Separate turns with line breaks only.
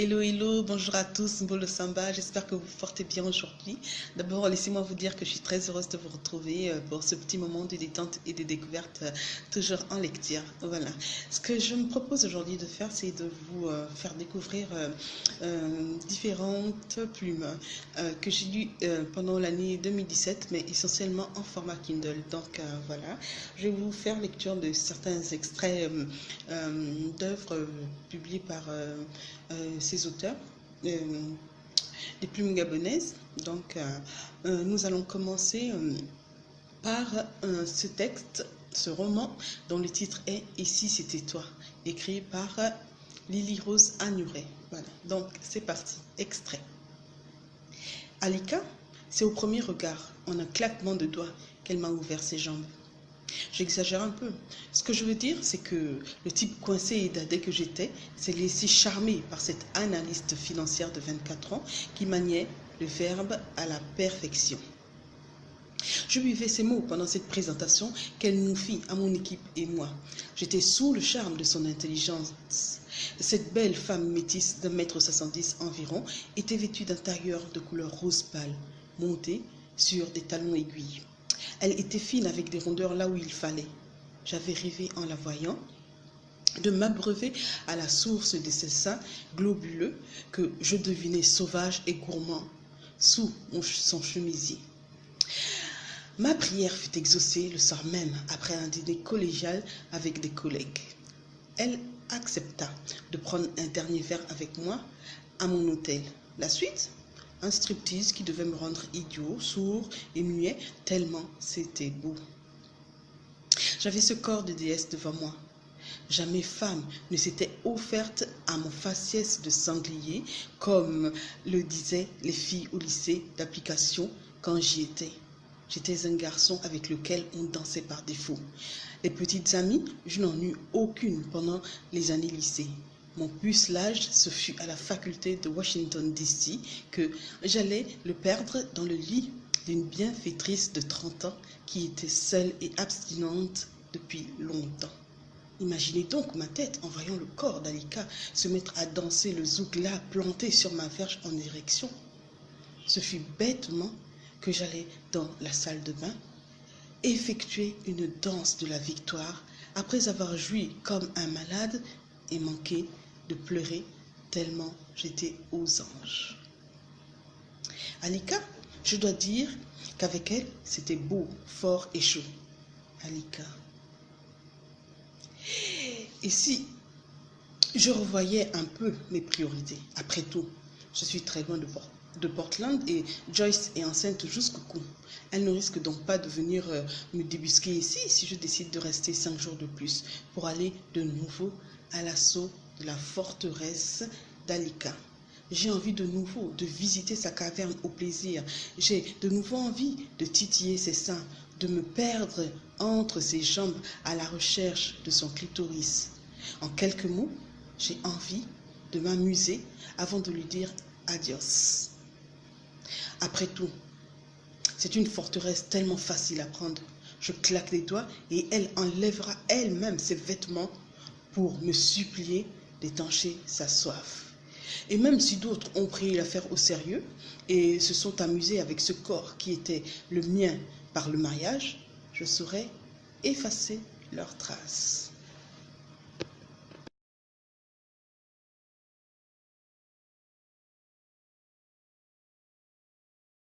Hello, hello, bonjour à tous, Mbolo Samba, j'espère que vous vous portez bien aujourd'hui. D'abord, laissez-moi vous dire que je suis très heureuse de vous retrouver pour ce petit moment de détente et de découverte, toujours en lecture. Voilà. Ce que je me propose aujourd'hui de faire, c'est de vous faire découvrir différentes plumes que j'ai lues pendant l'année 2017, mais essentiellement en format Kindle. Donc voilà, je vais vous faire lecture de certains extraits d'œuvres publiées par ces auteurs, des plumes gabonaises. Donc, nous allons commencer par ce texte, ce roman, dont le titre est « Et si c'était toi », écrit par Lily Rose Agnuret. Voilà, donc c'est parti, extrait. Alika, c'est au premier regard, en un claquement de doigts, qu'elle m'a ouvert ses jambes. J'exagère un peu. Ce que je veux dire, c'est que le type coincé et dadais que j'étais s'est laissé charmer par cette analyste financière de 24 ans qui maniait le verbe à la perfection. Je buvais ces mots pendant cette présentation qu'elle nous fit à mon équipe et moi. J'étais sous le charme de son intelligence. Cette belle femme métisse d'1,70 m environ était vêtue d'un tailleur de couleur rose pâle, monté sur des talons aiguilles. Elle était fine avec des rondeurs là où il fallait. J'avais rêvé en la voyant de m'abreuver à la source de ces seins globuleux que je devinais sauvages et gourmands sous son chemisier. Ma prière fut exaucée le soir même après un dîner collégial avec des collègues. Elle accepta de prendre un dernier verre avec moi à mon hôtel. La suite ? Un striptease qui devait me rendre idiot, sourd et muet, tellement c'était beau. J'avais ce corps de déesse devant moi. Jamais femme ne s'était offerte à mon faciès de sanglier, comme le disaient les filles au lycée d'application quand j'y étais. J'étais un garçon avec lequel on dansait par défaut. Les petites amies, je n'en eus aucune pendant les années lycée. Mon pucelage, ce fut à la faculté de Washington DC que j'allais le perdre dans le lit d'une bienfaitrice de 30 ans qui était seule et abstinente depuis longtemps. Imaginez donc ma tête en voyant le corps d'Alika se mettre à danser le zouk-là planté sur ma verge en érection. Ce fut bêtement que j'allais dans la salle de bain effectuer une danse de la victoire après avoir joui comme un malade et manqué de pleurer tellement j'étais aux anges. Alika, je dois dire qu'avec elle, c'était beau, fort et chaud. Alika. Et si je revoyais un peu mes priorités, après tout, je suis très loin de Portland et Joyce est enceinte jusqu'au cou. Elle ne risque donc pas de venir me débusquer ici si je décide de rester 5 jours de plus pour aller de nouveau à l'assaut de la forteresse d'Alika. J'ai envie de nouveau de visiter sa caverne au plaisir. J'ai de nouveau envie de titiller ses seins, de me perdre entre ses jambes à la recherche de son clitoris. En quelques mots, j'ai envie de m'amuser avant de lui dire adios. Après tout, c'est une forteresse tellement facile à prendre. Je claque les doigts et elle enlèvera elle-même ses vêtements pour me supplier d'étancher sa soif. Et même si d'autres ont pris l'affaire au sérieux et se sont amusés avec ce corps qui était le mien par le mariage, je saurais effacer leurs traces.